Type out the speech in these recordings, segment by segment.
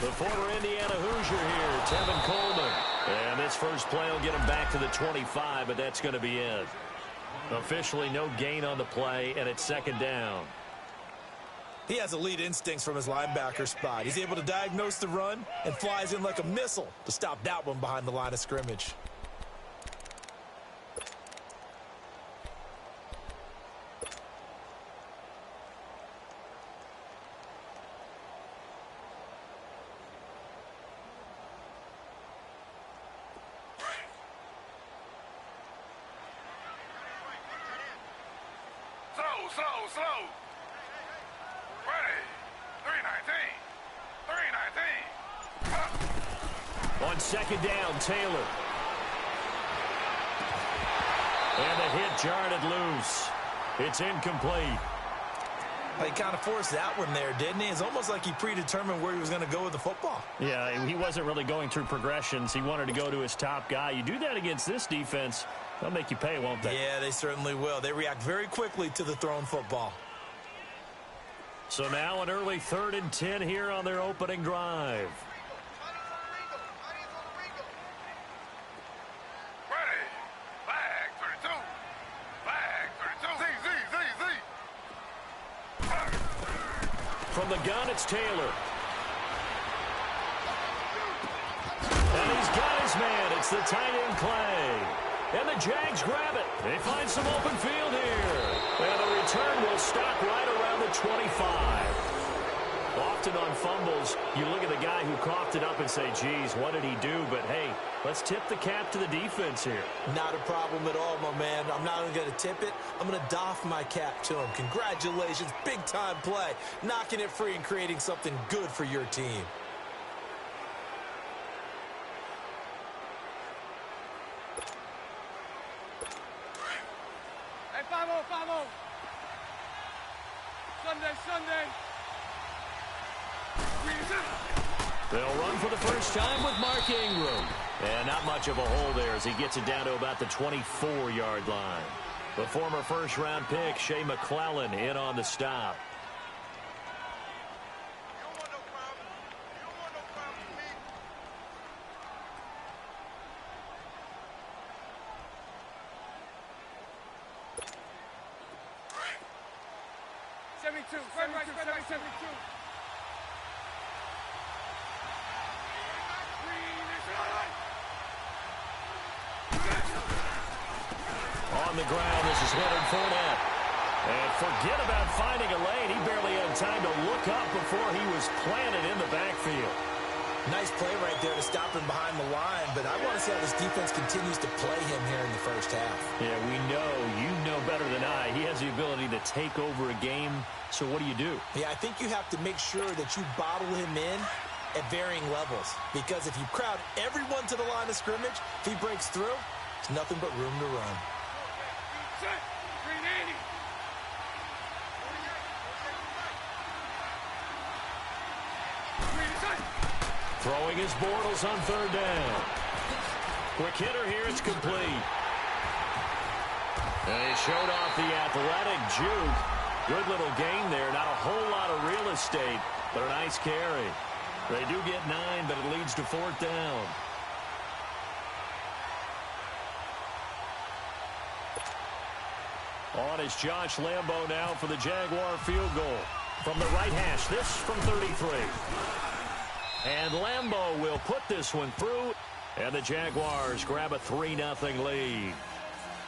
The former Indiana Hoosier here, Tevin Coleman. And this first play will get him back to the 25, but that's going to be it. Officially no gain on the play, and it's second down. He has elite instincts from his linebacker spot. He's able to diagnose the run and flies in like a missile to stop that one behind the line of scrimmage. Slow. Ready. 319. On second down, Taylor. And the hit jarred it loose. It's incomplete. He kind of forced that one there, didn't he? It's almost like he predetermined where he was going to go with the football. Yeah, he wasn't really going through progressions. He wanted to go to his top guy. You do that against this defense, they'll make you pay, won't they? Yeah, they certainly will. They react very quickly to the thrown football. So now an early 3rd and 10 here on their opening drive. Ready. Flag 32. Flag 32. Z. From the gun, it's Taylor. And he's got his man. It's the tight end, Clay. And the Jags grab it. They find some open field here. And the return will stop right around the 25. Often on fumbles, you look at the guy who coughed it up and say, geez, what did he do? But, hey, let's tip the cap to the defense here. Not a problem at all, my man. I'm not only going to tip it, I'm going to doff my cap to him. Congratulations, big-time play. Knocking it free and creating something good for your team. Hey, 5-0. Sunday. They'll run for the first time with Mark Ingram. And not much of a hole there as he gets it down to about the 24-yard line. The former first-round pick, Shea McClellan, in on the stop. On the ground, this is Leonard Fournette. And forget about finding a lane. He barely had time to look up before he was planted in the backfield. Nice play right there to stop him behind the line, but I want to see how this defense continues to play him here in the first half. Yeah, we know. You know better than I. He has the ability to take over a game. So what do? Yeah, I think you have to make sure that you bottle him in at varying levels. Because if you crowd everyone to the line of scrimmage, if he breaks through, there's nothing but room to run. Throwing his Bortles on 3rd down. Quick hitter here, it's complete. And he showed off the athletic juke. Good little gain there. Not a whole lot of real estate, but a nice carry. They do get 9, but it leads to 4th down. On is Josh Lambo now for the Jaguar field goal. From the right hash, this from 33. And Lambo will put this one through. And the Jaguars grab a 3-0 lead.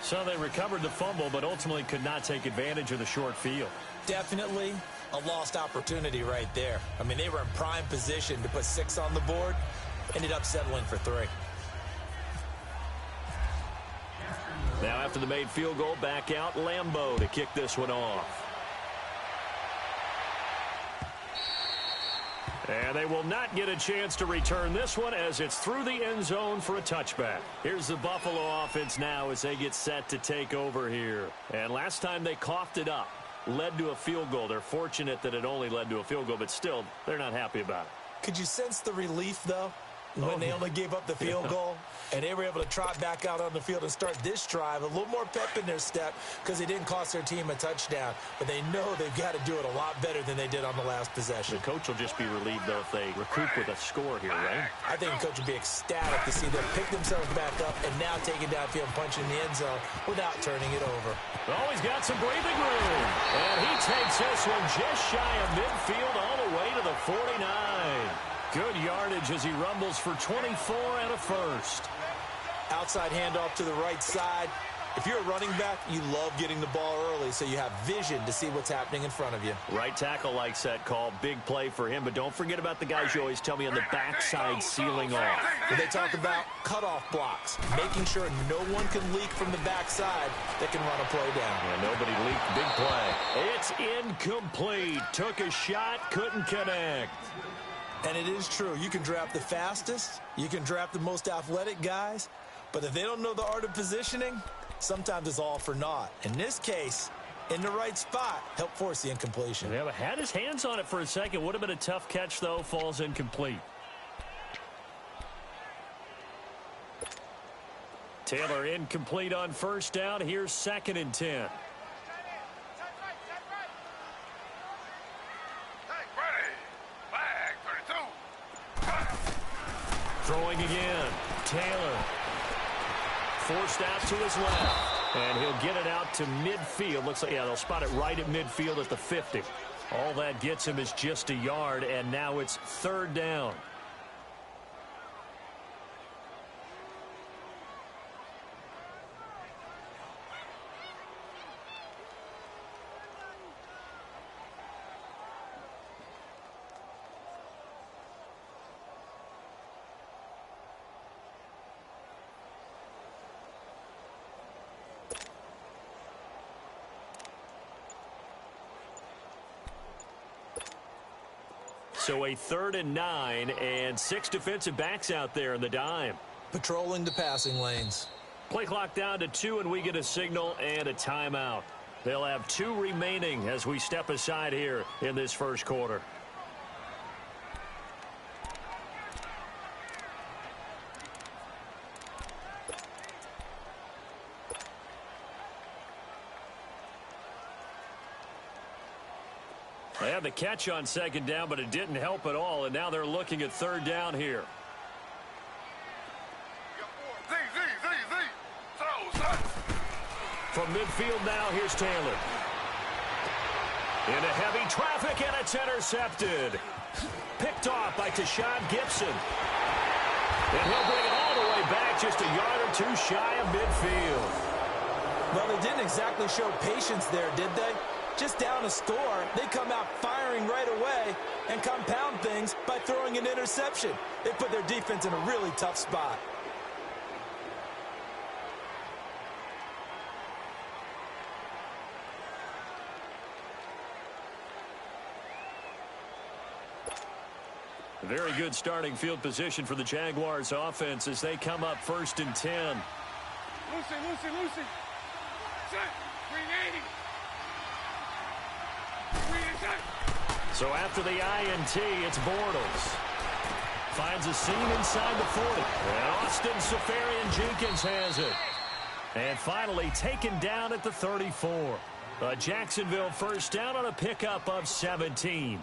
So they recovered the fumble, but ultimately could not take advantage of the short field. Definitely a lost opportunity right there. I mean, they were in prime position to put 6 on the board. Ended up settling for 3. Now after the made field goal, back out Lambo to kick this one off. And they will not get a chance to return this one as it's through the end zone for a touchback. Here's the Buffalo offense now as they get set to take over here. And last time they coughed it up, led to a field goal. They're fortunate that it only led to a field goal, but still, they're not happy about it. Could you sense the relief, though? when they only gave up the field goal, and they were able to trot back out on the field and start this drive. A little more pep in their step because they didn't cost their team a touchdown, but they know they've got to do it a lot better than they did on the last possession. The coach will just be relieved, though, if they recoup with a score here, right? I think the coach will be ecstatic to see them pick themselves back up and now take it downfield and punch in the end zone without turning it over. Oh, he's got some breathing room. And he takes this one just shy of midfield all the way to the 49. Good yardage as he rumbles for 24 and a first. Outside handoff to the right side. If you're a running back, you love getting the ball early so you have vision to see what's happening in front of you. Right tackle likes that call. Big play for him, but don't forget about the guys you always tell me on the backside sealing off. When they talk about cutoff blocks, making sure no one can leak from the backside that can run a play down. Yeah, nobody leaked. Big play. It's incomplete. Took a shot, couldn't connect. And it is true. You can draft the fastest. You can draft the most athletic guys. But if they don't know the art of positioning, sometimes it's all for naught. In this case, in the right spot, help force the incompletion. Yeah, but had his hands on it for a second. Would have been a tough catch, though. Falls incomplete. Taylor incomplete on first down. Here's 2nd and 10. Throwing again. Taylor. Forced out to his left. And he'll get it out to midfield. Looks like, yeah, they'll spot it right at midfield at the 50. All that gets him is just a yard, and now it's 3rd down. So a 3rd and 9 and 6 defensive backs out there in the dime. Patrolling the passing lanes. Play clock down to 2, and we get a signal and a timeout. They'll have 2 remaining as we step aside here in this first quarter. They had the catch on 2nd down, but it didn't help at all, and now they're looking at 3rd down here. From midfield now, here's Taylor. Into heavy traffic, and it's intercepted. Picked off by Tashawn Gibson. And he'll bring it all the way back, just a yard or 2 shy of midfield. Well, they didn't exactly show patience there, did they? Just down a score, they come out firing right away and compound things by throwing an interception. They put their defense in a really tough spot. Very good starting field position for the Jaguars offense as they come up 1st and 10. Lucy. Set. 380. So after the INT, it's Bortles. Finds a seam inside the 40. And Austin Safarian-Jenkins has it. And finally taken down at the 34. A Jacksonville first down on a pickup of 17.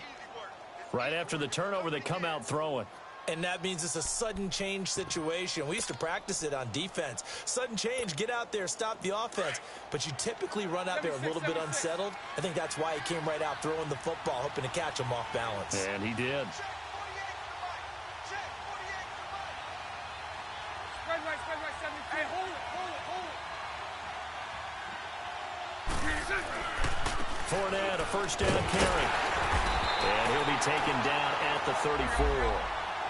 Right after the turnover, they come out throwing. And that means it's a sudden change situation. We used to practice it on defense. Sudden change, get out there, stop the offense. But you typically run out there a little bit unsettled. I think that's why he came right out throwing the football, hoping to catch him off balance. And he did. Spread right, 73. Hey, hold it. Fournette, a first down carry. And he'll be taken down at the 34.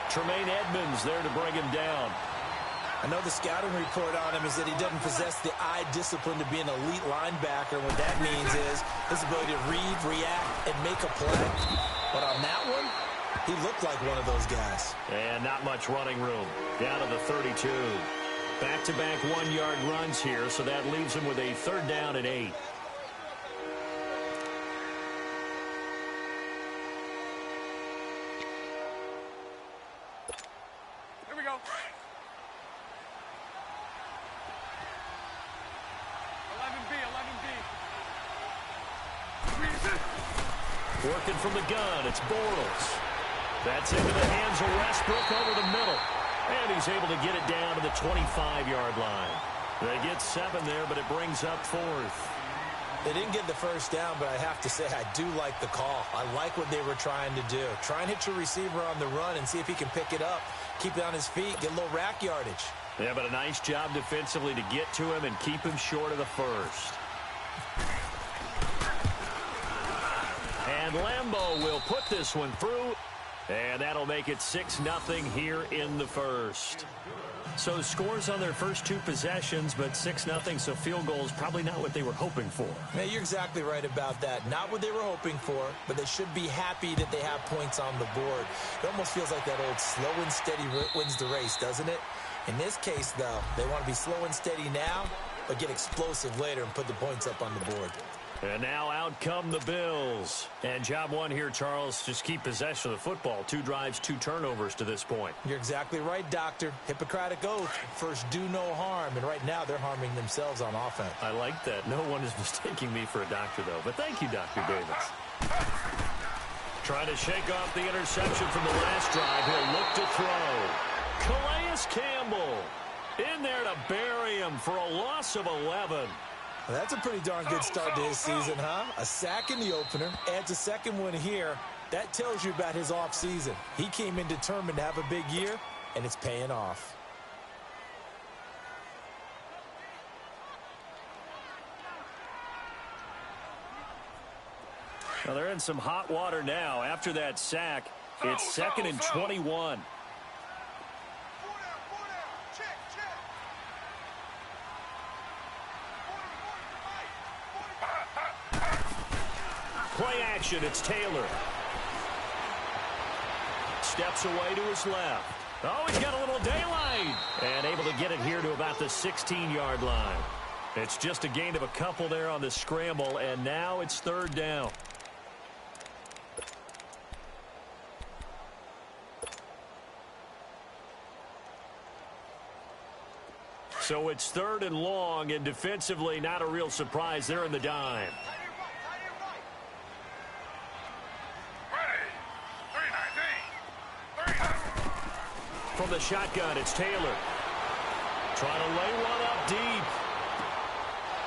Tremaine Edmonds there to bring him down. I know the scouting report on him is that he doesn't possess the eye discipline to be an elite linebacker. What that means is his ability to read, react, and make a play. But on that one, he looked like one of those guys. And not much running room. Down to the 32. Back-to-back 1-yard runs here, so that leaves him with a 3rd down and 8. Here we go. 11B, 11B. Working from the gun, it's Bortles. That's into the hands of Westbrook over the middle. And he's able to get it down to the 25-yard line. They get 7 there, but it brings up 4th. They didn't get the first down, but I have to say I do like the call. I like what they were trying to do. Try and hit your receiver on the run and see if he can pick it up, keep it on his feet, get a little rack yardage. Yeah, but a nice job defensively to get to him and keep him short of the first. And Lambeau will put this one through, and that'll make it 6-0 here in the first. So scores on their first 2 possessions, but 6-0, so field goals probably not what they were hoping for. Yeah, you're exactly right about that. Not what they were hoping for, but they should be happy that they have points on the board. It almost feels like that old slow and steady wins the race, doesn't it? In this case, though, they want to be slow and steady now, but get explosive later and put the points up on the board. And now out come the Bills. And job one here, Charles, just keep possession of the football. 2 drives, 2 turnovers to this point. You're exactly right, Doctor. Hippocratic oath. First, do no harm. And right now, they're harming themselves on offense. I like that. No one is mistaking me for a doctor, though. But thank you, Dr. Davis. Trying to shake off the interception from the last drive. He'll look to throw. Calais Campbell in there to bury him for a loss of 11. Well, that's a pretty darn good start to his season, huh? A sack in the opener, adds a second one here. That tells you about his offseason. He came in determined to have a big year, and it's paying off. Well, they're in some hot water now. After that sack, it's 2nd and 21. Play action, it's Taylor. Steps away to his left. Oh, he's got a little daylight. And able to get it here to about the 16-yard line. It's just a gain of a couple there on the scramble, and now it's 3rd down. So it's 3rd and long, and defensively not a real surprise. They're in the dime. From the shotgun, it's Taylor. Trying to lay one up deep.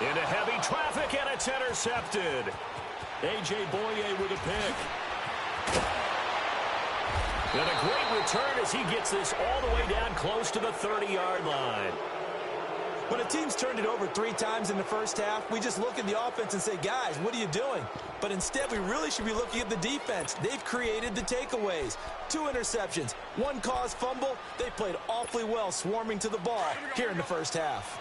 Into heavy traffic, and it's intercepted. A.J. Boye with a pick. And a great return as he gets this all the way down close to the 30-yard line. When a team's turned it over 3 times in the first half, we just look at the offense and say, guys, what are you doing? But instead, we really should be looking at the defense. They've created the takeaways. 2 interceptions, 1 caused fumble. They played awfully well swarming to the ball here in the first half.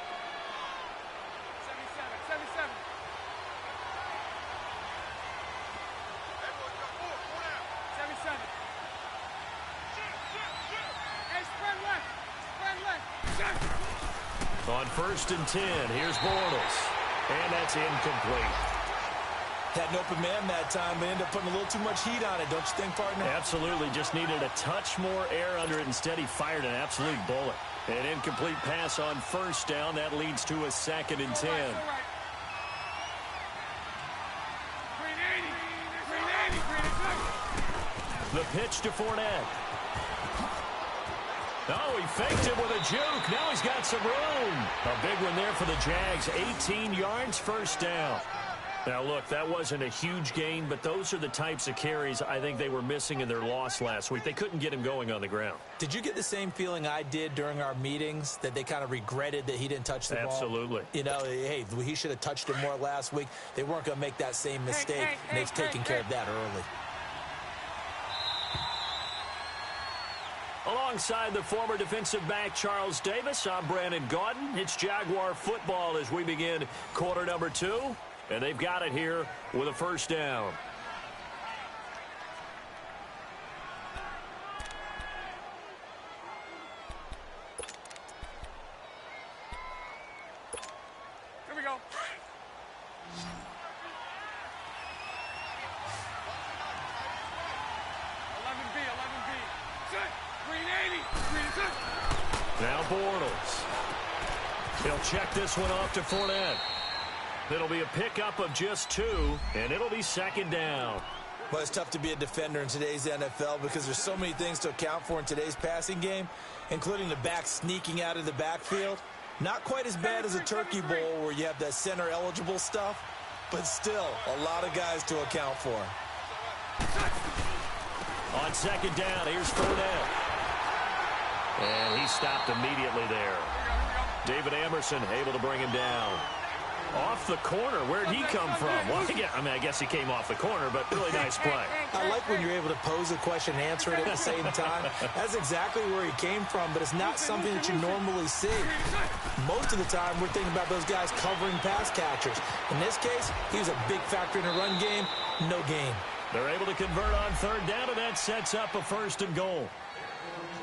77. Hey, spread left. On 1st and 10, here's Bortles. And that's incomplete. Had an open man that time, but ended up putting a little too much heat on it, don't you think, partner? Absolutely. Just needed a touch more air under it. Instead, he fired an absolute bullet. An incomplete pass on 1st down. That leads to a 2nd and 10. 380. The pitch to Fournette. Oh, he faked it with a juke. Now he's got some room. A big one there for the Jags. 18 yards, 1st down. Now, look, that wasn't a huge gain, but those are the types of carries I think they were missing in their loss last week. They couldn't get him going on the ground. Did you get the same feeling I did during our meetings, that they kind of regretted that he didn't touch the ball? Absolutely. You know, hey, he should have touched it more last week. They weren't going to make that same mistake, and they've taken care of that early. Alongside the former defensive back Charles Davis, I'm Brandon Gaudin. It's Jaguar football as we begin quarter number 2. And they've got it here with a 1st down. Here we go. Set. 380. 380. He'll check this one off to Fournette. It'll be a pickup of just 2, and it'll be second down. Well, it's tough to be a defender in today's NFL because there's so many things to account for in today's passing game, including the back sneaking out of the backfield. Not quite as bad as a turkey bowl where you have that center-eligible stuff, but still a lot of guys to account for. On second down, here's Fournette. And he stopped immediately there. David Amerson able to bring him down. Off the corner. Where'd he come from? Well, I guess he came off the corner, but really nice play. I like when you're able to pose a question and answer it at the same time. That's exactly where he came from, but it's not something that you normally see. Most of the time, we're thinking about those guys covering pass catchers. In this case, he was a big factor in the run game. No gain. They're able to convert on third down, and that sets up a 1st and goal.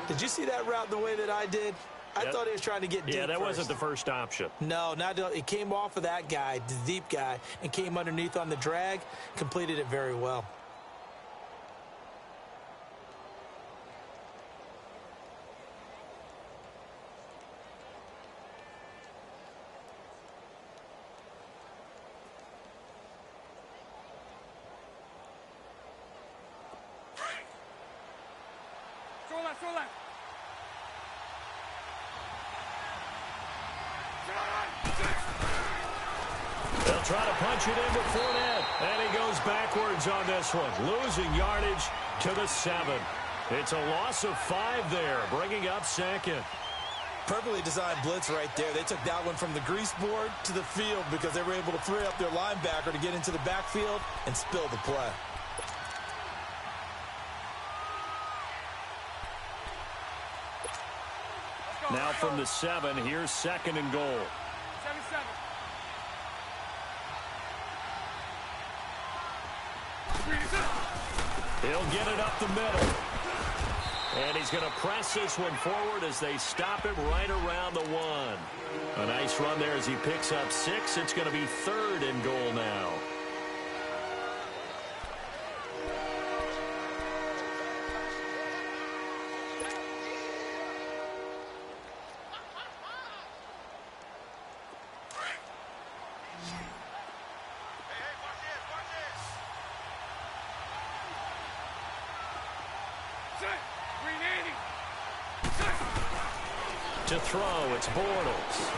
Did you see that route the way that I did? I thought he was trying to get deep. Yeah, that first. wasn't the first option. No, it came off of that guy, the deep guy, and came underneath on the drag, completed it very well. Throw left. They'll try to punch it in with Fournette. And he goes backwards on this one. Losing yardage to the 7. It's a loss of 5 there, bringing up second. Perfectly designed blitz right there. They took that one from the grease board to the field because they were able to free up their linebacker to get into the backfield and spill the play. Now from the 7, here's 2nd and goal. 7-7. He'll get it up the middle. And he's going to press this one forward as they stop him right around the 1. A nice run there as he picks up 6. It's going to be 3rd and goal now. To throw, it's Bortles.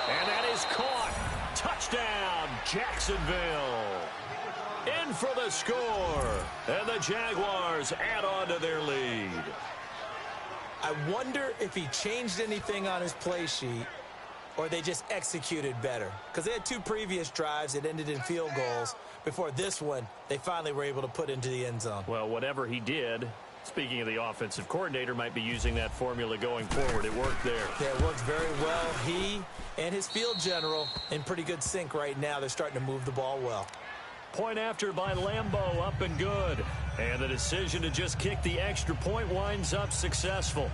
And that is caught. Touchdown, Jacksonville. In for the score. And the Jaguars add on to their lead. I wonder if he changed anything on his play sheet or they just executed better. Because they had 2 previous drives that ended in field goals. Before this one, they finally were able to put into the end zone. Well, whatever he did, speaking of the offensive coordinator, might be using that formula going forward. It worked there. Yeah, it worked very well. He and his field general in pretty good sync right now. They're starting to move the ball well. Point after by Lambeau, up and good. And the decision to just kick the extra point winds up successful.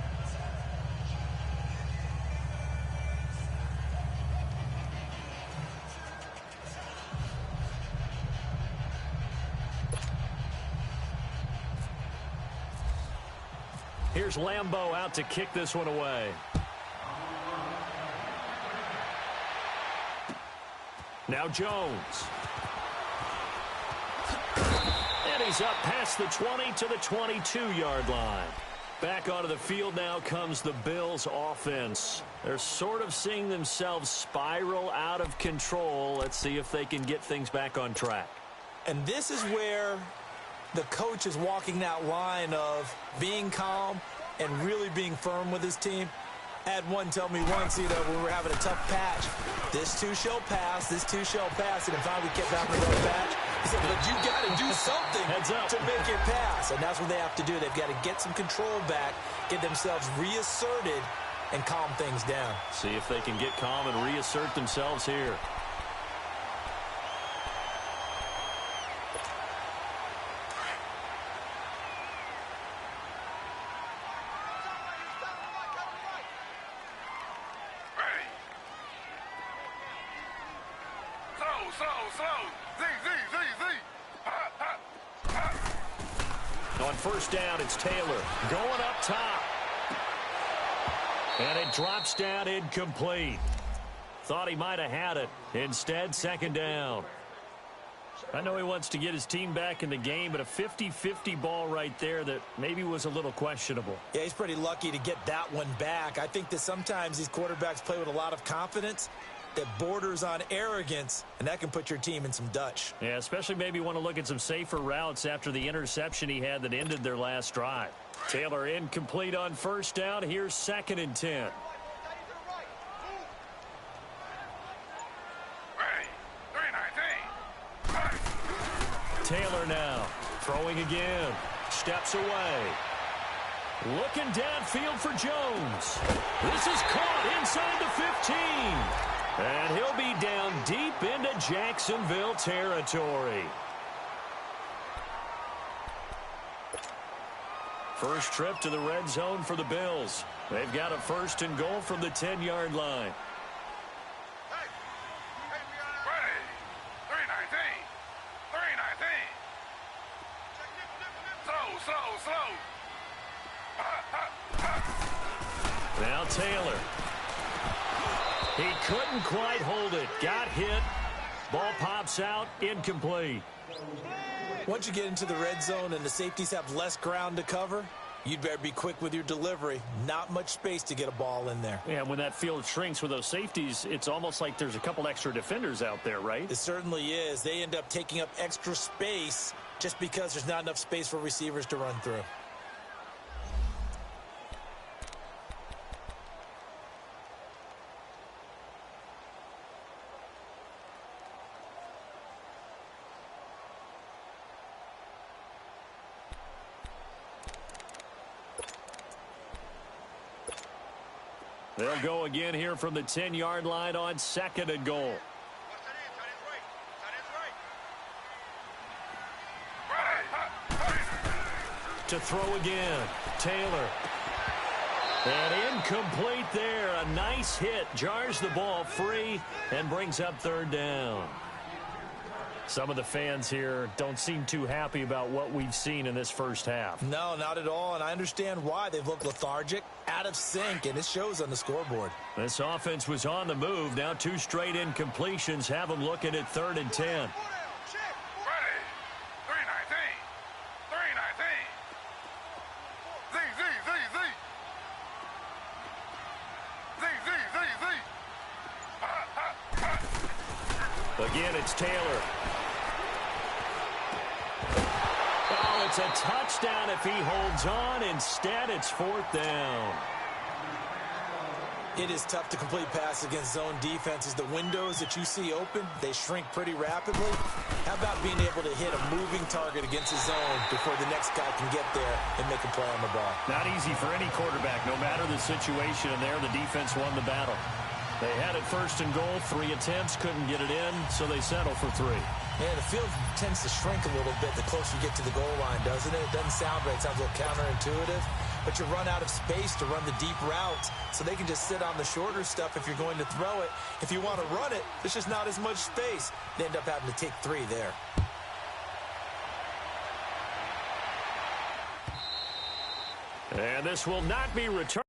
Here's Lambeau out to kick this one away. Now Jones. And he's up past the 20 to the 22-yard line. Back onto the field now comes the Bills offense. They're sort of seeing themselves spiral out of control. Let's see if they can get things back on track. And this is where the coach is walking that line of being calm and really being firm with his team. I had one tell me once, when we were having a tough patch, this too shall pass, this too shall pass, and if finally we kept having a rough patch, he said, but you got to do something to make it pass, and that's what they have to do. They've got to get some control back, get themselves reasserted, and calm things down. See if they can get calm and reassert themselves here. On first down, it's Taylor going up top. And it drops down incomplete. Thought he might have had it. Instead, second down. I know he wants to get his team back in the game, but a 50-50 ball right there that maybe was a little questionable. Yeah, he's pretty lucky to get that one back. I think that sometimes these quarterbacks play with a lot of confidence that borders on arrogance, and that can put your team in some Dutch. Yeah, especially maybe want to look at some safer routes after the interception he had that ended their last drive. Taylor incomplete on first down. Here's 2nd and 10. Taylor now throwing again. Steps away. Looking downfield for Jones. This is caught inside the 15. And he'll be down deep into Jacksonville territory. First trip to the red zone for the Bills. They've got a 1st and goal from the 10-yard line. Now Taylor. He couldn't quite hold it. Got hit. Ball pops out. Incomplete. Once you get into the red zone and the safeties have less ground to cover, you'd better be quick with your delivery. Not much space to get a ball in there. Yeah, when that field shrinks with those safeties, it's almost like there's a couple extra defenders out there, right? It certainly is. They end up taking up extra space just because there's not enough space for receivers to run through. They'll go again here from the 10-yard line on 2nd and goal. To throw again, Taylor. And incomplete there. A nice hit. Jars the ball free and brings up 3rd down. Some of the fans here don't seem too happy about what we've seen in this first half. No, not at all, and I understand why. They've looked lethargic, out of sync, and it shows on the scoreboard. This offense was on the move. Now 2 straight incompletions have them looking at 3rd and 10. Again, it's Taylor. Oh, it's a touchdown if he holds on. Instead, it's 4th down. It is tough to complete pass against zone defenses. The windows that you see open, they shrink pretty rapidly. How about being able to hit a moving target against a zone before the next guy can get there and make a play on the ball? Not easy for any quarterback. No matter the situation, and there the defense won the battle. They had it 1st and goal, 3 attempts, couldn't get it in, so they settle for 3. Yeah, the field tends to shrink a little bit the closer you get to the goal line, doesn't it? It doesn't sound right. It sounds a little counterintuitive. But you run out of space to run the deep routes, so they can just sit on the shorter stuff if you're going to throw it. If you want to run it, there's just not as much space. They end up having to take 3 there. And this will not be returned.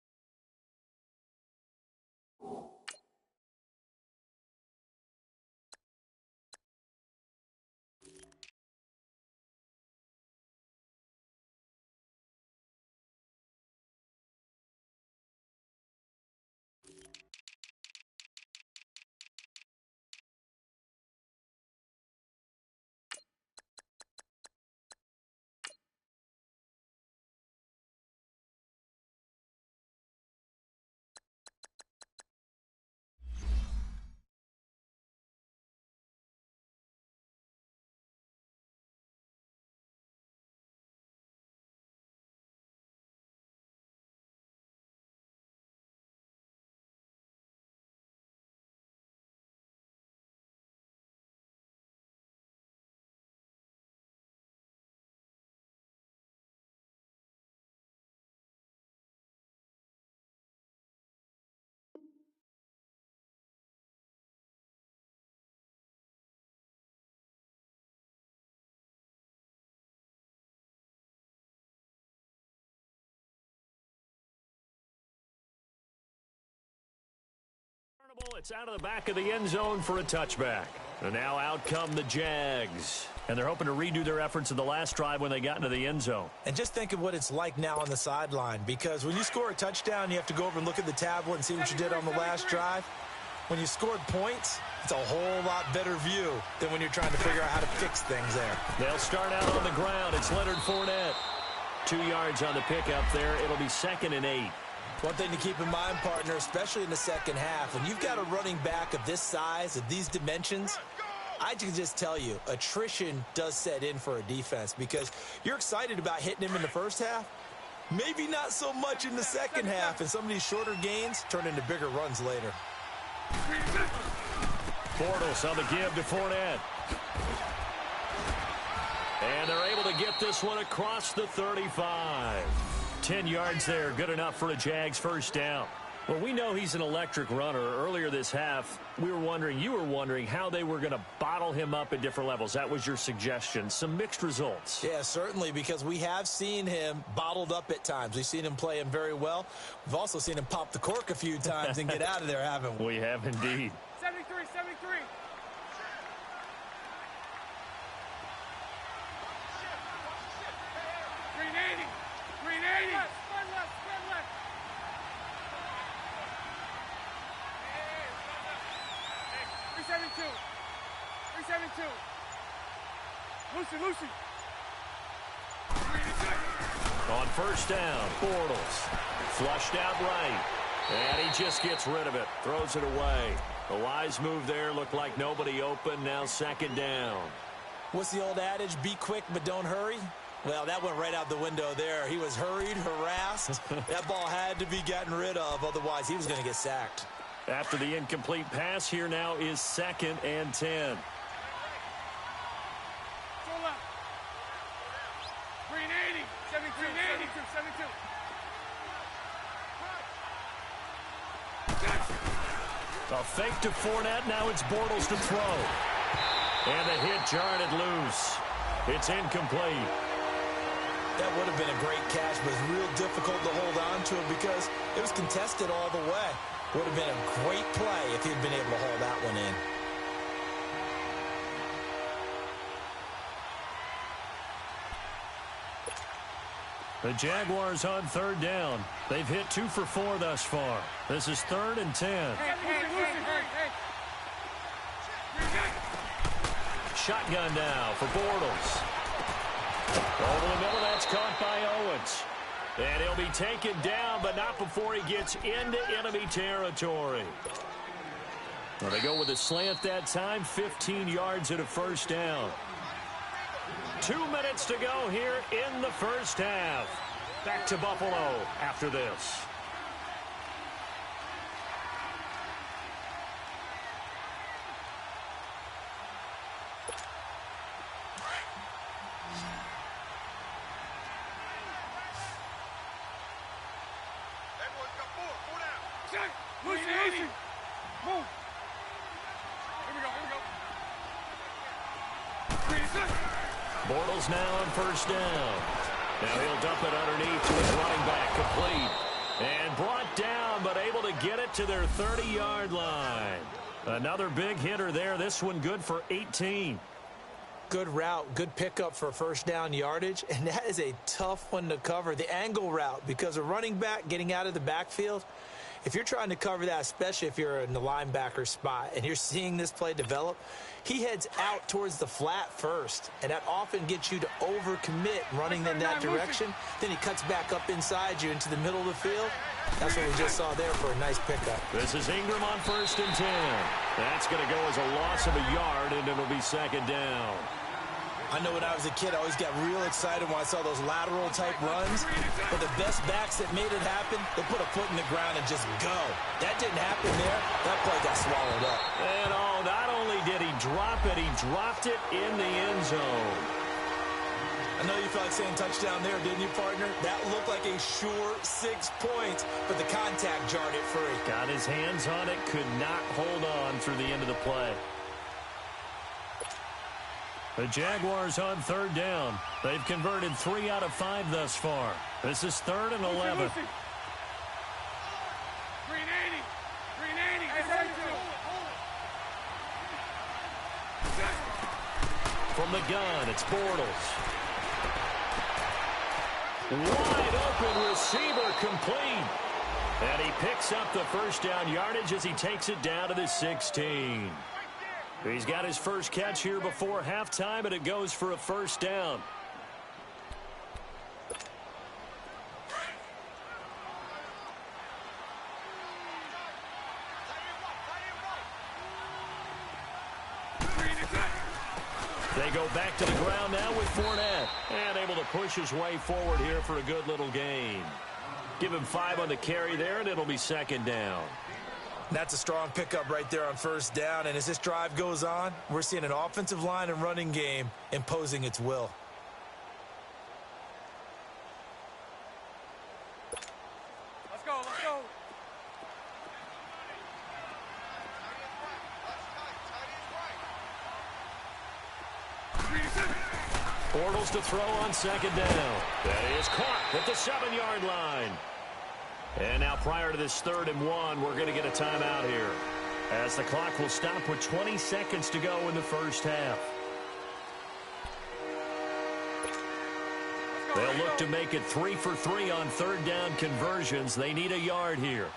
It's out of the back of the end zone for a touchback. And now out come the Jags. And they're hoping to redo their efforts in the last drive when they got into the end zone. And just think of what it's like now on the sideline, because when you score a touchdown, you have to go over and look at the tablet and see what you did on the last drive. When you scored points, it's a whole lot better view than when you're trying to figure out how to fix things there. They'll start out on the ground. It's Leonard Fournette. 2 yards on the pickup there. It'll be 2nd and 8. One thing to keep in mind, partner, especially in the second half, when you've got a running back of this size, of these dimensions, I can just tell you, attrition does set in for a defense, because you're excited about hitting him in the first half, maybe not so much in the second half, and some of these shorter gains turn into bigger runs later. Bortles on the give to Fournette. And they're able to get this one across the 35. 10 yards there, good enough for a Jags first down. Well, we know he's an electric runner. Earlier this half, you were wondering how they were going to bottle him up at different levels. That was your suggestion. Some mixed results. Yeah, certainly, because we have seen him bottled up at times. We've seen him play him very well. We've also seen him pop the cork a few times and get out of there, haven't we? We have indeed. 73, 73. Green 80. Left, spread left, spread left. Hey, 372. 372. Lucy. On first down, Bortles. Flushed out right. And he just gets rid of it. Throws it away. The wise move there. Looked like nobody open. Now 2nd down. What's the old adage? Be quick, but don't hurry. Well, that went right out the window there. He was hurried, harassed. That ball had to be gotten rid of. Otherwise, he was going to get sacked. After the incomplete pass, here now is 2nd and 10. Go left. Green 80. 72. 72. A fake to Fournette. Now it's Bortles to throw. And the hit jarred it loose. It's incomplete. That would have been a great catch, but it's real difficult to hold on to it because it was contested all the way. Would have been a great play if he'd been able to hold that one in. The Jaguars on 3rd down. They've hit 2 for 4 thus far. This is 3rd and 10. Hey. Shotgun now for Bortles. Over the middle, that's caught by Owens. And he'll be taken down, but not before he gets into enemy territory. Well, they go with a slant that time, 15 yards at a first down. 2 minutes to go here in the first half. Back to Buffalo after this. Lucy. Move. Here we go. Bortles now on first down. Now he'll dump it underneath to his running back, complete. And brought down, but able to get it to their 30-yard line. Another big hitter there. This one good for 18. Good route, good pickup for first down yardage, and that is a tough one to cover. The angle route, because a running back getting out of the backfield, if you're trying to cover that, especially if you're in the linebacker spot and you're seeing this play develop, he heads out towards the flat first, and that often gets you to overcommit running in that direction. Then he cuts back up inside you into the middle of the field. That's what we just saw there for a nice pickup. This is Ingram on 1st and 10. That's going to go as a loss of a yard, and it'll be 2nd down. I know when I was a kid, I always got real excited when I saw those lateral-type runs. But the best backs that made it happen, they put a foot in the ground and just go. That didn't happen there. That play got swallowed up. And not only did he drop it, he dropped it in the end zone. I know you felt like saying touchdown there, didn't you, partner? That looked like a sure 6 points, but the contact jarred it free. Got his hands on it, could not hold on through the end of the play. The Jaguars on 3rd down. They've converted 3 out of 5 thus far. This is 3rd and 11. Green 80. Hey, 72. from the gun. It's Bortles. Wide open receiver complete. And he picks up the first down yardage as he takes it down to the 16. He's got his first catch here before halftime, and it goes for a first down. They go back to the ground now with Fournette. And able to push his way forward here for a good little gain. Give him 5 on the carry there, and it'll be second down. That's a strong pickup right there on first down. And as this drive goes on, we're seeing an offensive line and running game imposing its will. Let's go, let's go. Bortles to throw on second down. That is caught at the 7-yard line. And now prior to this 3rd and 1, we're going to get a timeout here, as the clock will stop with 20 seconds to go in the first half. They'll look to make it 3 for 3 on 3rd down conversions. They need a yard here.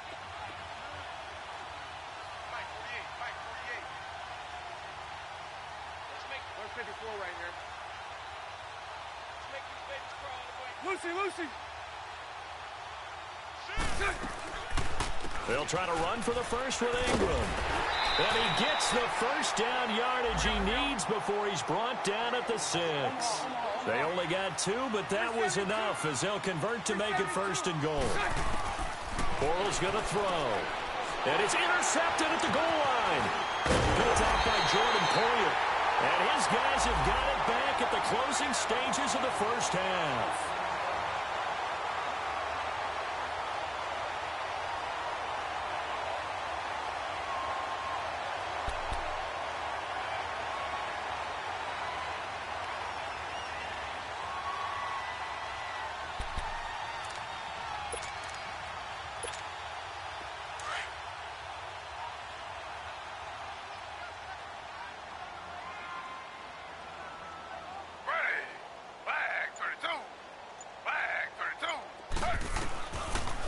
Lucy. They'll try to run for the first with Ingram. And he gets the first down yardage he needs before he's brought down at the 6. They only got 2, but that was enough as they'll convert to make it 1st and goal. Bortles going to throw. And it's intercepted at the goal line. Picked off by Jordan Poyer. And his guys have got it back at the closing stages of the first half.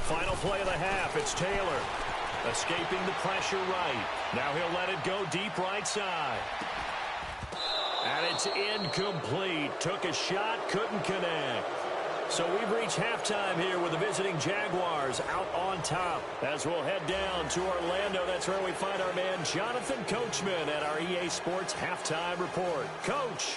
Final play of the half. It's Taylor escaping the pressure right. Now he'll let it go deep right side. And it's incomplete. Took a shot, couldn't connect. So we've reached halftime here with the visiting Jaguars out on top. As we'll head down to Orlando, that's where we find our man Jonathan Coachman at our EA Sports Halftime Report. Coach.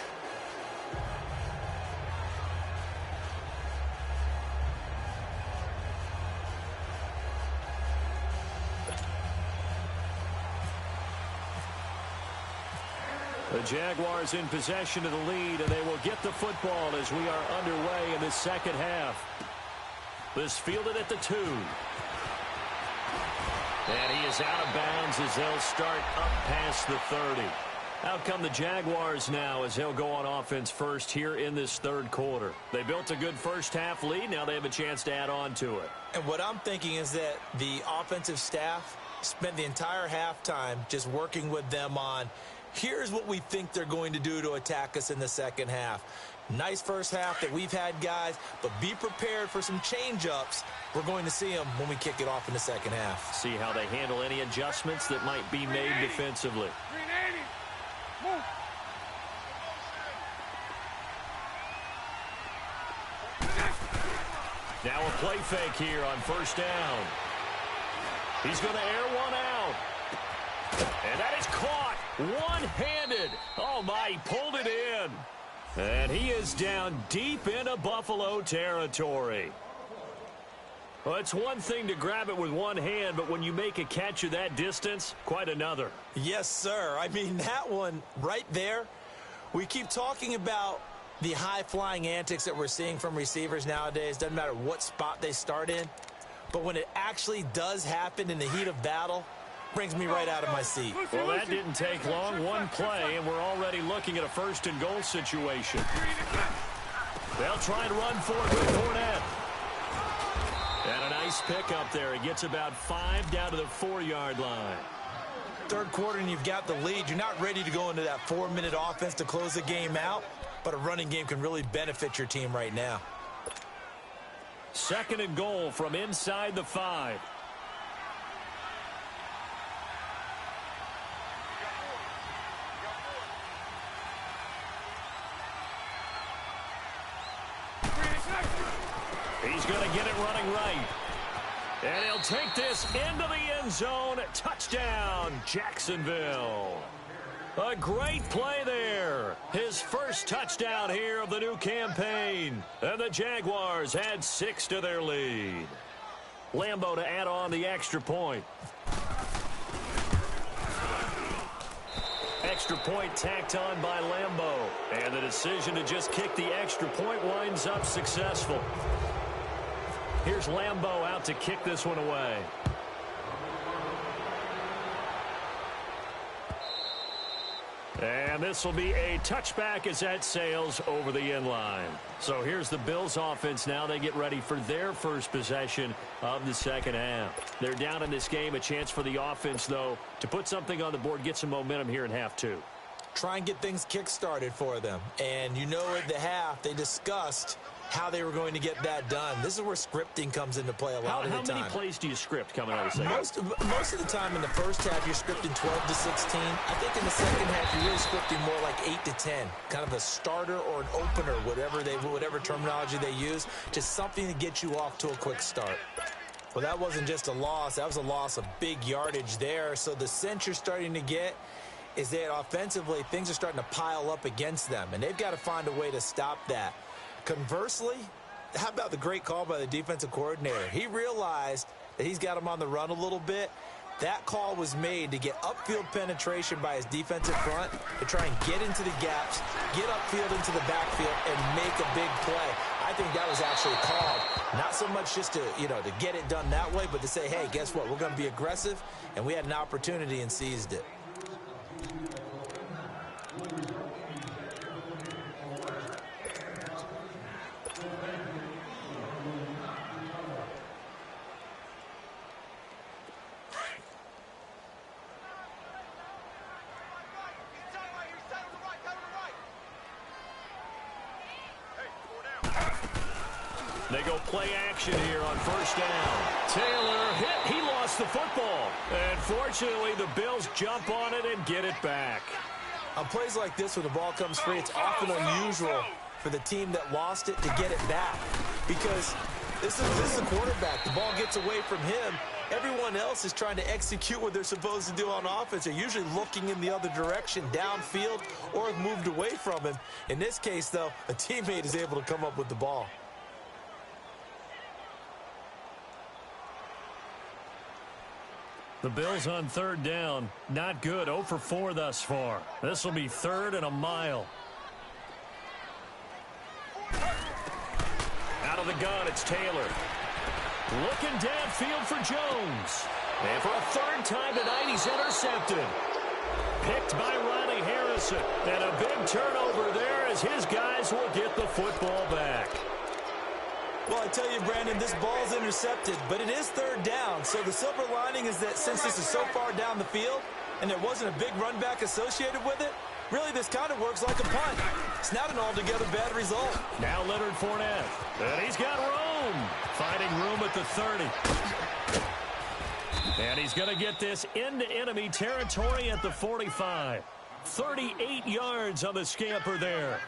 The Jaguars in possession of the lead, and they will get the football as we are underway in the second half. This fielded at the 2. And he is out of bounds as they'll start up past the 30. Out come the Jaguars now as they'll go on offense first here in this 3rd quarter. They built a good first half lead. Now they have a chance to add on to it. And what I'm thinking is that the offensive staff spent the entire halftime just working with them on, here's what we think they're going to do to attack us in the second half. Nice first half that we've had, guys, but be prepared for some change-ups. We're going to see them when we kick it off in the second half. See how they handle any adjustments that might be made defensively. 380. Move. Now a play fake here on first down. He's going to air one out. And that is caught one-handed. Oh, my, he pulled it in. And he is down deep into Buffalo territory. Well, it's one thing to grab it with one hand, but when you make a catch of that distance, quite another. Yes, sir. I mean, that one right there, we keep talking about the high-flying antics that we're seeing from receivers nowadays. Doesn't matter what spot they start in. But when it actually does happen in the heat of battle, brings me right out of my seat. Well, that didn't take long. One play, and we're already looking at a first-and-goal situation. They'll try and run for it with Fournette. And a nice pickup there. He gets about 5 down to the 4-yard line. Third quarter and you've got the lead. You're not ready to go into that 4-minute offense to close the game out, but a running game can really benefit your team right now. 2nd and goal from inside the 5. He's going to get it running right. And he'll take this into the end zone. Touchdown, Jacksonville. A great play there. His first touchdown here of the new campaign. And the Jaguars add 6 to their lead. Lambo to add on the extra point. Extra point tacked on by Lambo. And the decision to just kick the extra point winds up successful. Here's Lambo out to kick this one away. And this will be a touchback as that sails over the end line. So here's the Bills offense now. They get ready for their first possession of the second half. They're down in this game. A chance for the offense, though, to put something on the board, get some momentum here in half 2. Try and get things kick-started for them. And you know at the half they discussed how they were going to get that done. This is where scripting comes into play a lot of the time. How many plays do you script coming out of the second? Most of the time in the first half, you're scripting 12 to 16. I think in the second half, you're really scripting more like 8 to 10. Kind of a starter or an opener, whatever terminology they use, just something to get you off to a quick start. Well, that wasn't just a loss. That was a loss of big yardage there. So the sense you're starting to get is that offensively, things are starting to pile up against them, and they've got to find a way to stop that. Conversely, how about the great call by the defensive coordinator? He realized that he's got him on the run a little bit. That call was made to get upfield penetration by his defensive front to try and get into the gaps, get upfield into the backfield, and make a big play. I think that was actually called. Not so much just to get it done that way, but to say, hey, guess what? We're going to be aggressive, and we had an opportunity and seized it. They go play action here on first down. Taylor hit. He lost the football. And fortunately, the Bills jump on it and get it back. On plays like this, when the ball comes free, it's often unusual for the team that lost it to get it back. Because this is the quarterback. The ball gets away from him. Everyone else is trying to execute what they're supposed to do on offense. They're usually looking in the other direction, downfield, or have moved away from him. In this case, though, a teammate is able to come up with the ball. The Bills on third down. Not good. 0 for 4 thus far. This will be 3rd and a mile. Out of the gun, it's Taylor. Looking downfield for Jones. And for a 3rd time tonight, he's intercepted. Picked by Riley Harrison. And a big turnover there as his guys will get the football back. Well, I tell you, Brandon, this ball's intercepted, but it is 3rd down. So the silver lining is that since this is so far down the field and there wasn't a big run back associated with it, really this kind of works like a punt. It's not an altogether bad result. Now Leonard Fournette. And he's got room. Finding room at the 30. And he's going to get this into enemy territory at the 45. 38 yards on the scamper there.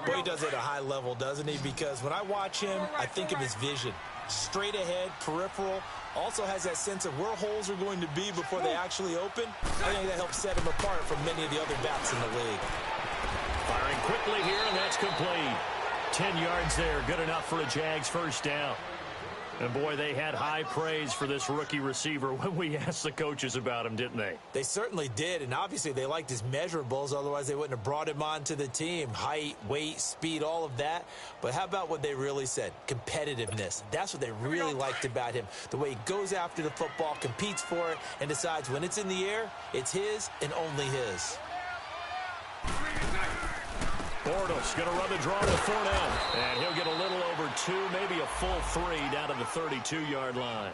Well, he does it at a high level, doesn't he? Because when I watch him, I think of his vision. Straight ahead, peripheral. Also has that sense of where holes are going to be before they actually open. I think that helps set him apart from many of the other backs in the league. Firing quickly here, and that's complete. 10 yards there, good enough for a Jags first down. And, boy, they had high praise for this rookie receiver when we asked the coaches about him, didn't they? They certainly did, and obviously they liked his measurables. Otherwise, they wouldn't have brought him onto the team. Height, weight, speed, all of that. But how about what they really said? Competitiveness. That's what they really liked about him. The way he goes after the football, competes for it, and decides when it's in the air, it's his and only his. Bortles going to run the draw with Fournette. And he'll get a little over 2, maybe a full 3 down to the 32-yard line.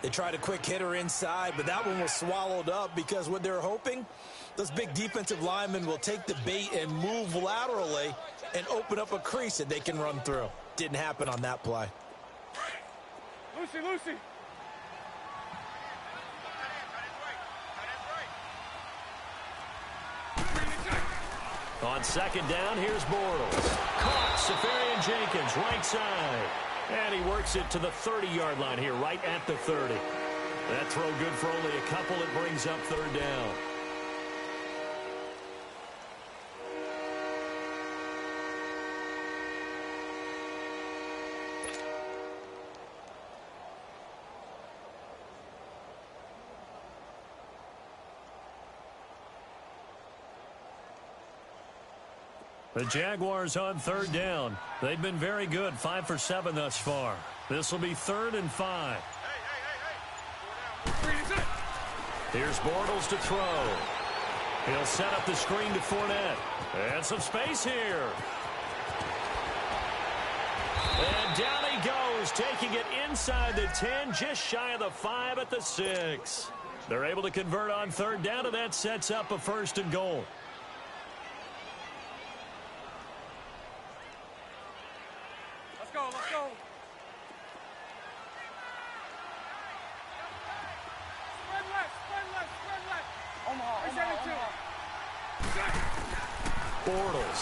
They tried a quick hitter inside, but that one was swallowed up because what they're hoping, those big defensive linemen will take the bait and move laterally and open up a crease that they can run through. Didn't happen on that play. Lucy. On second down, here's Bortles. Caught, Safarian Jenkins, right side. And he works it to the 30-yard line here, right at the 30. That throw good for only a couple. It brings up third down. The Jaguars on third down. They've been very good, 5 for 7 thus far. This will be 3rd and 5. Here's Bortles to throw. He'll set up the screen to Fournette. And some space here. And down he goes, taking it inside the 10, just shy of the 5 at the 6. They're able to convert on third down, and that sets up a 1st and goal. Let's go. Spread left. Omaha. Bortles.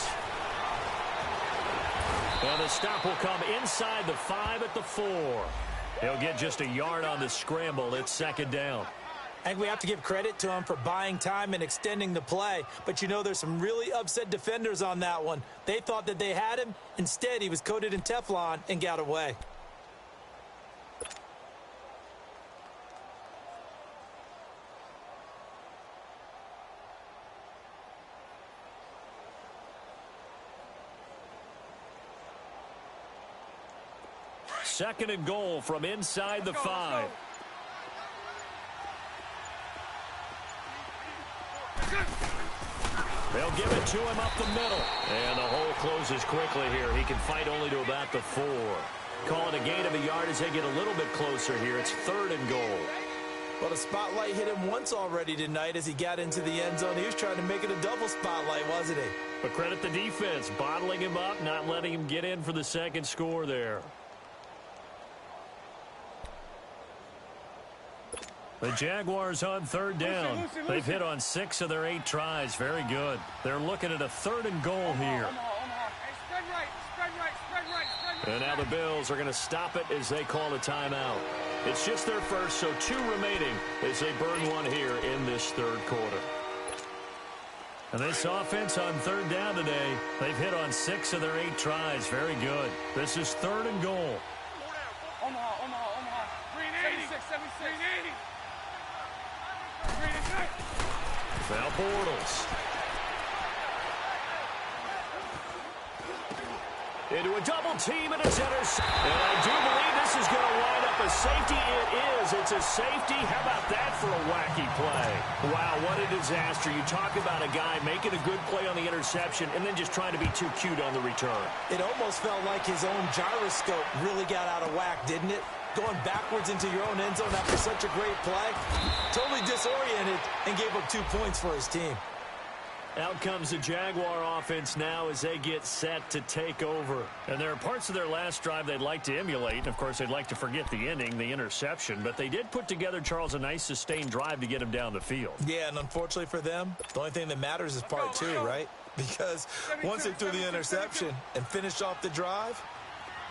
And the stop will come inside the 5 at the 4. He'll get just a yard on the scramble. It's 2nd down. And we have to give credit to him for buying time and extending the play. But, you know, there's some really upset defenders on that one. They thought that they had him. Instead, he was coated in Teflon and got away. Second and goal from inside the 5. They'll give it to him up the middle. And the hole closes quickly here. He can fight only to about the 4. Call it a gain of a yard as they get a little bit closer here. It's 3rd and goal. Well, the spotlight hit him once already tonight as he got into the end zone. He was trying to make it a double spotlight, wasn't he? But credit the defense, bottling him up, not letting him get in for the second score there. The Jaguars on third down. They've hit on 6 of their 8 tries. Very good. They're looking at a 3rd and goal here. Spread right. And now the Bills are going to stop it as they call a timeout. It's just their first, so 2 remaining as they burn one here in this 3rd quarter. And this offense on third down today, they've hit on 6 of their 8 tries. Very good. This is 3rd and goal. Omaha. 380. Now Bortles. Into a double team, and it's intercepted. And I do believe this is going to wind up a safety. It is. It's a safety. How about that for a wacky play? Wow, what a disaster. You talk about a guy making a good play on the interception and then just trying to be too cute on the return. It almost felt like his own gyroscope really got out of whack, didn't it? Going backwards into your own end zone after such a great play. Totally disoriented and gave up 2 points for his team. Out comes the Jaguar offense now as they get set to take over. And there are parts of their last drive they'd like to emulate. Of course, they'd like to forget the ending, the interception. But they did put together, Charles, a nice sustained drive to get him down the field. Yeah, and unfortunately for them, the only thing that matters is part 2, right? Because once they threw the interception and finished off the drive,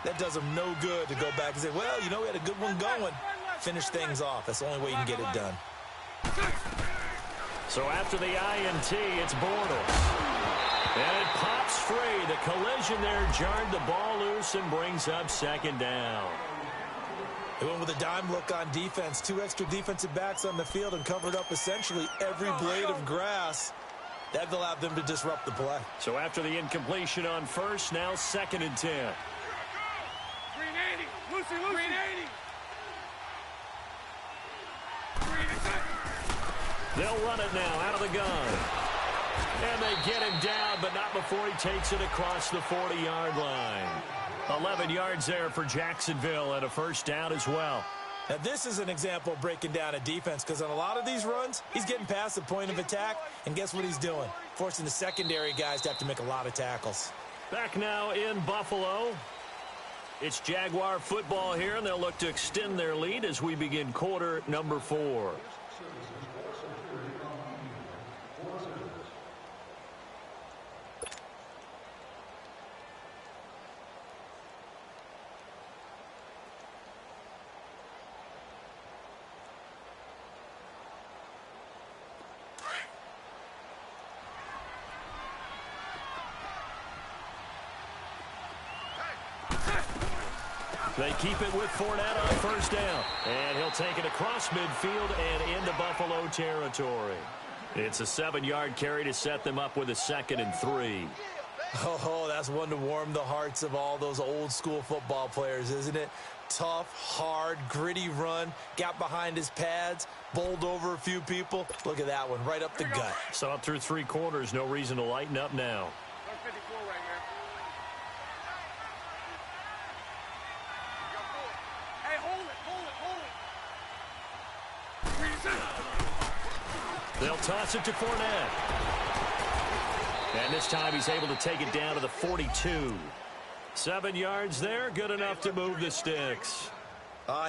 that does them no good to go back and say, well, you know, we had a good one going. Finish things off. That's the only way you can get it done. So after the INT, it's Bortles. And it pops free. The collision there jarred the ball loose and brings up 2nd down. They went with a dime look on defense. 2 extra defensive backs on the field and covered up essentially every blade of grass. That allowed them to disrupt the play. So after the incompletion on first, now 2nd and 10. 380. Lucy. 380. They'll run it now out of the gun. And they get him down, but not before he takes it across the 40-yard line. 11 yards there for Jacksonville and a 1st down as well. Now, this is an example of breaking down a defense because on a lot of these runs, he's getting past the point of attack, and guess what he's doing? Forcing the secondary guys to have to make a lot of tackles. Back now in Buffalo. It's Jaguar football here, and they'll look to extend their lead as we begin quarter number 4. They keep it with Fournette on first down. And he'll take it across midfield and into Buffalo territory. It's a 7-yard carry to set them up with a 2nd and 3. Oh, that's one to warm the hearts of all those old-school football players, isn't it? Tough, hard, gritty run. Got behind his pads, bowled over a few people. Look at that one, right up the gut. So up through 3 quarters, no reason to lighten up now. 154 right here. Hey, hold it. They'll toss it to Fournette. And this time he's able to take it down to the 42. 7 yards there, good enough to move the sticks.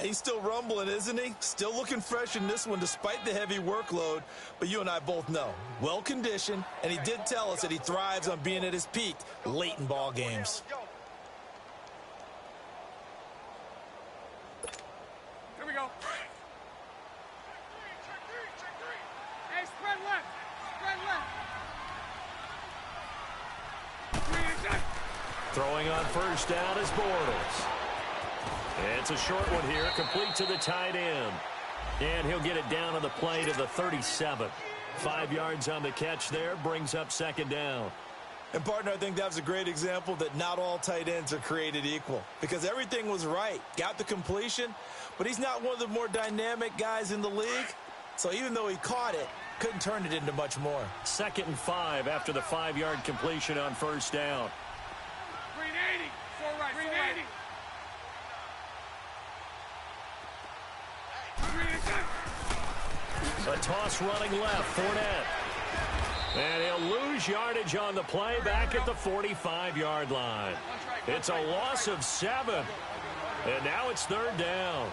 He's still rumbling, isn't he? Still looking fresh in this one despite the heavy workload. But you and I both know, well-conditioned, and he did tell us that he thrives on being at his peak late in ball games. Here we go. Hey, spread left. Throwing on first down is Bortles. It's a short one here, complete to the tight end. And he'll get it down on the play to the 37. 5 yards on the catch there, brings up 2nd down. And, partner, I think that was a great example that not all tight ends are created equal. Because everything was right. Got the completion, but he's not one of the more dynamic guys in the league. So even though he caught it, couldn't turn it into much more. 2nd and 5 after the 5-yard completion on first down. 380. 4 right. 380. A toss running left, Fournette. And he'll lose yardage on the play back at the 45-yard line. It's a loss of 7. And now it's 3rd down.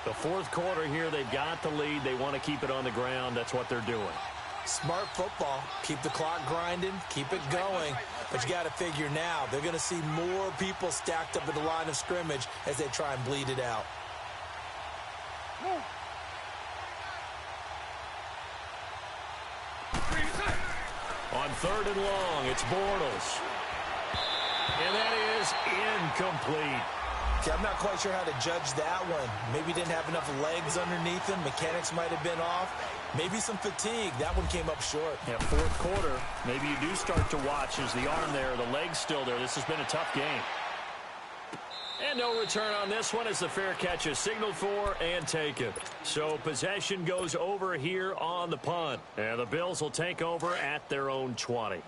The 4th quarter here, they've got the lead. They want to keep it on the ground. That's what they're doing. Smart football. Keep the clock grinding. Keep it going. But you got to figure now, they're going to see more people stacked up at the line of scrimmage as they try and bleed it out. On 3rd and long, it's Bortles. And that is incomplete. Okay, I'm not quite sure how to judge that one. Maybe he didn't have enough legs underneath him. Mechanics might have been off. Maybe some fatigue. That one came up short. Yeah, 4th quarter, maybe you do start to watch as the arm there, the leg's still there. This has been a tough game. And no return on this one as the fair catch is signaled for and taken. So possession goes over here on the punt. And the Bills will take over at their own 20.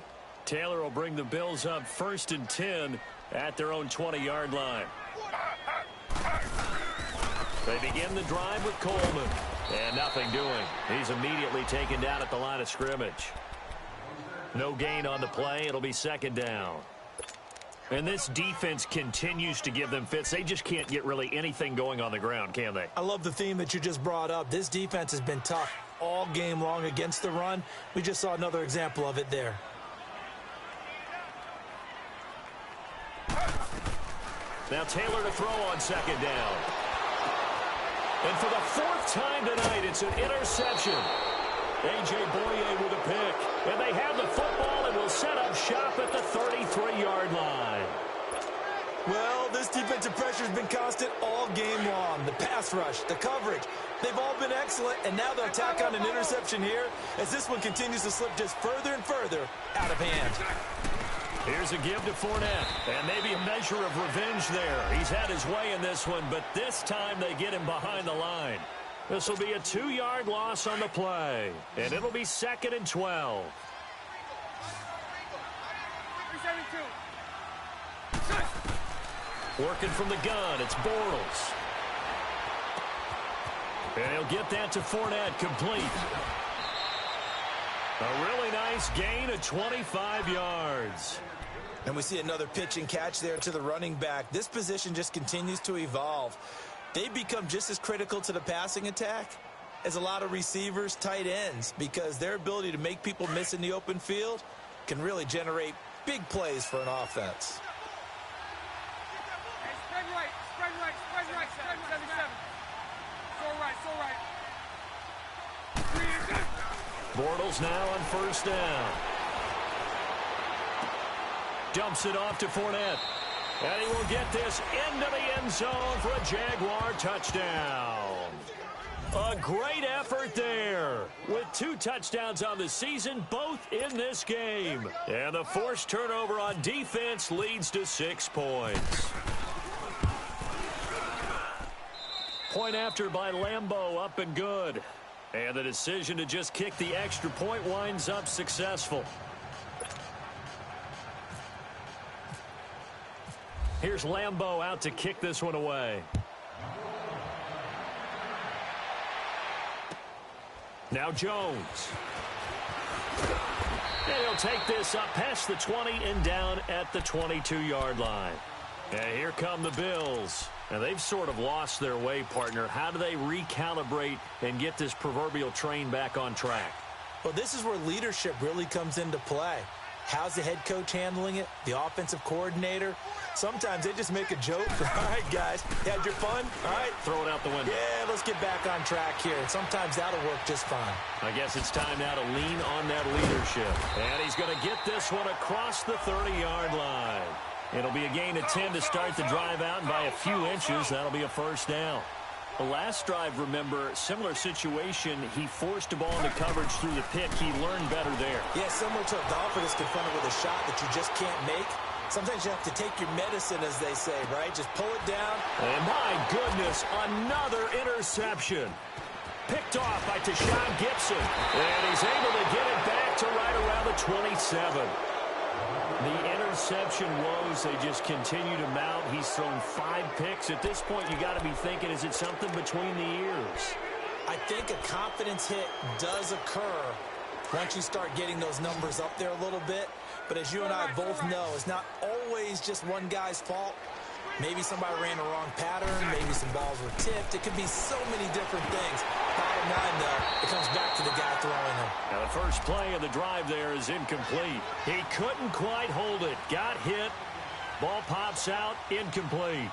Taylor will bring the Bills up 1st and 10 at their own 20-yard line. They begin the drive with Coleman. And nothing doing. He's immediately taken down at the line of scrimmage. No gain on the play. It'll be 2nd down. And this defense continues to give them fits. They just can't get really anything going on the ground, can they? I love the theme that you just brought up. This defense has been tough all game long against the run. We just saw another example of it there. Now Taylor to throw on 2nd down. And for the 4th time tonight, it's an interception. A.J. Boye with a pick. And they have the football and will set up shop at the 33-yard line. Well, this defensive pressure has been constant all game long. The pass rush, the coverage, they've all been excellent. And now they'll tack on an interception here as this one continues to slip just further and further out of hand. Here's a give to Fournette, and maybe a measure of revenge there. He's had his way in this one, but this time they get him behind the line. This will be a 2-yard loss on the play, and it'll be 2nd and 12. 372. Working from the gun, it's Bortles. And he'll get that to Fournette, complete. A really nice gain of 25 yards. And we see another pitch and catch there to the running back. This position just continues to evolve. They become just as critical to the passing attack as a lot of receivers, tight ends, because their ability to make people miss in the open field can really generate big plays for an offense. Hey, spread right, spread right, spread right, spread 77. So right. Bortles now on first down. Dumps it off to Fournette. And he will get this into the end zone for a Jaguar touchdown. A great effort there. With 2 touchdowns on the season, both in this game. And the forced turnover on defense leads to 6 points. Point after by Lambeau, up and good. And the decision to just kick the extra point winds up successful. Here's Lambeau out to kick this one away. Now Jones. And he'll take this up past the 20 and down at the 22-yard line. And here come the Bills. And they've sort of lost their way, partner. How do they recalibrate and get this proverbial train back on track? Well, this is where leadership really comes into play. How's the head coach handling it? The offensive coordinator? Sometimes they just make a joke. All right, guys, you had your fun? All right. Throw it out the window. Yeah, let's get back on track here. And sometimes that'll work just fine. I guess it's time now to lean on that leadership. And he's going to get this one across the 30-yard line. It'll be a gain of 10 to start the drive out, and by a few inches, that'll be a first down. The last drive, remember, similar situation. He forced a ball into coverage through the pick. He learned better there. Yeah, similar to a golfer that's confronted with a shot that you just can't make. Sometimes you have to take your medicine, as they say, right? Just pull it down. And my goodness, another interception. Picked off by Tashawn Gibson. And he's able to get it back to right around the 27. The interception woes, they just continue to mount. He's thrown 5 picks. At this point, you got to be thinking, is it something between the ears? I think a confidence hit does occur once you start getting those numbers up there a little bit. But as you and I both know, it's not always just one guy's fault. Maybe somebody ran a wrong pattern. Maybe some balls were tipped. It could be so many different things. Bottom line, though, it comes back to the guy throwing them. Now the first play of the drive there is incomplete. He couldn't quite hold it. Got hit. Ball pops out. Incomplete.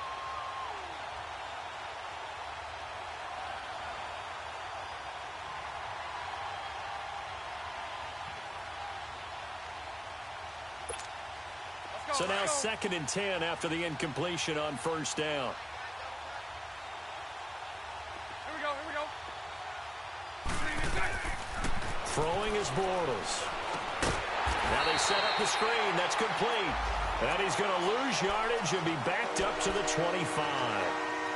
So now 2nd and 10 after the incompletion on first down. Here we go. Throwing is Bortles. Now they set up the screen. That's complete. And he's going to lose yardage and be backed up to the 25.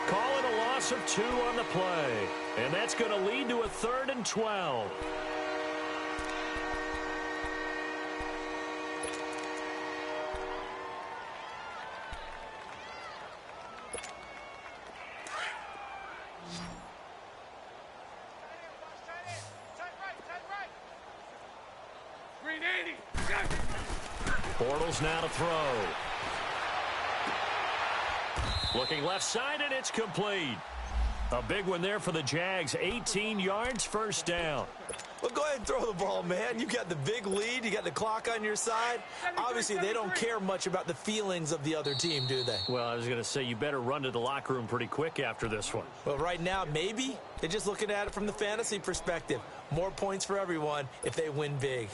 Call it a loss of 2 on the play. And that's going to lead to a 3rd and 12. Bortles now to throw. Looking left side, and it's complete. A big one there for the Jags. 18 yards, first down. Well, go ahead and throw the ball, man. You got the big lead. You got the clock on your side. Obviously, they don't care much about the feelings of the other team, do they? Well, I was going to say, you better run to the locker room pretty quick after this one. Well, right now, maybe. They're just looking at it from the fantasy perspective. More points for everyone if they win big.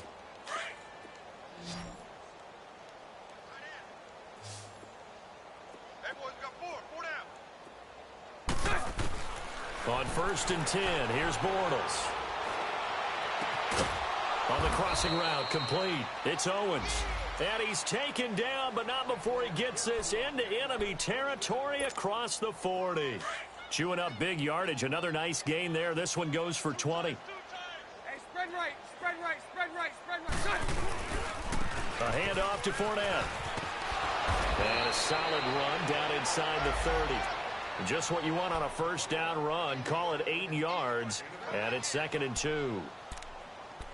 On 1st and 10, here's Bortles. On the crossing route, complete. It's Owens. And he's taken down, but not before he gets this into enemy territory across the 40. Chewing up big yardage. Another nice gain there. This one goes for 20. Hey, spread right. A handoff to Fournette. And a solid run down inside the 30. Just what you want on a first down run. Call it 8 yards, and it's 2nd and 2.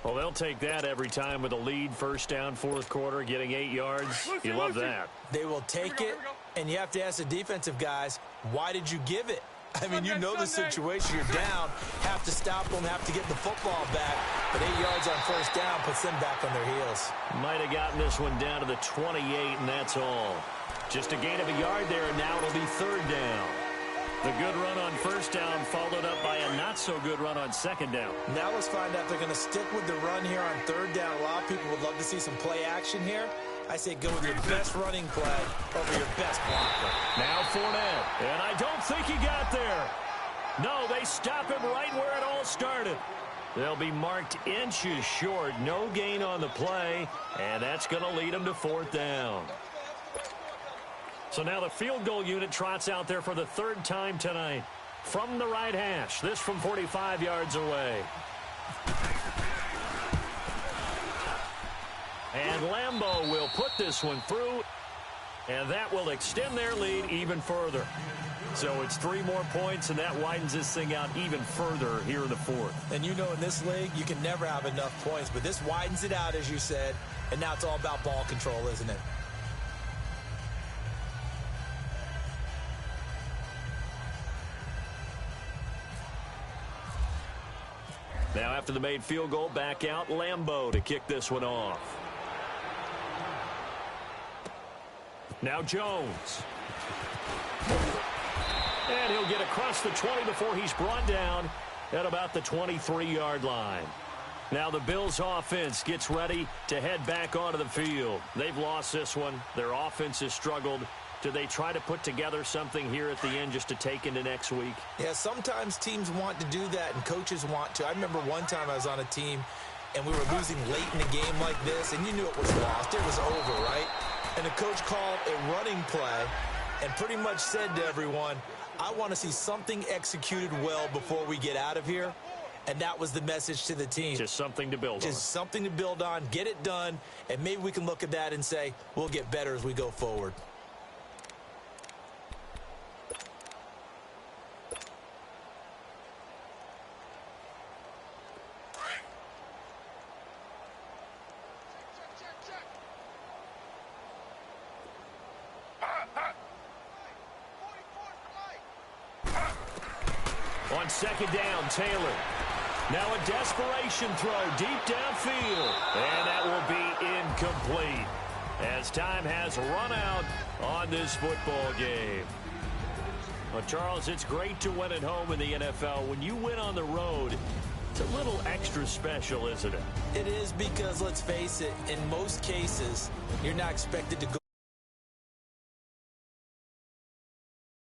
Well, they'll take that every time with a lead, first down, fourth quarter, getting 8 yards. You love that. They will take it, and you have to ask the defensive guys, why did you give it? I mean, you know the situation. You're down, have to stop them, have to get the football back. But 8 yards on first down puts them back on their heels. Might have gotten this one down to the 28, and that's all. Just a gain of a yard there, and now it'll be 3rd down. The good run on first down followed up by a not-so-good run on 2nd down. Now let's find out if they're going to stick with the run here on 3rd down. A lot of people would love to see some play action here. I say go with your best running play over your best blocker. Now Fournette, and I don't think he got there. No, they stop him right where it all started. They'll be marked inches short. No gain on the play, and that's going to lead them to 4th down. So now the field goal unit trots out there for the 3rd time tonight. From the right hash, this from 45 yards away. And Lambeau will put this one through, and that will extend their lead even further. So it's 3 more points, and that widens this thing out even further here in the 4th. And you know in this league, you can never have enough points, but this widens it out, as you said, and now it's all about ball control, isn't it? Now after the made field goal, back out Lambeau to kick this one off. Now Jones. And he'll get across the 20 before he's brought down at about the 23-yard line. Now the Bills offense gets ready to head back onto the field. They've lost this one. Their offense has struggled. Do they try to put together something here at the end just to take into next week? Yeah, sometimes teams want to do that and coaches want to. I remember one time I was on a team and we were losing late in a game like this, and you knew it was lost. It was over, right? And the coach called a running play and pretty much said to everyone, I want to see something executed well before we get out of here. And that was the message to the team. Just something to build on. Just something to build on, get it done, and maybe we can look at that and say, we'll get better as we go forward. On 2nd down, Taylor. Now a desperation throw deep downfield. And that will be incomplete as time has run out on this football game. Well, Charles, it's great to win at home in the NFL. When you win on the road, it's a little extra special, isn't it? It is, because let's face it, in most cases, you're not expected to go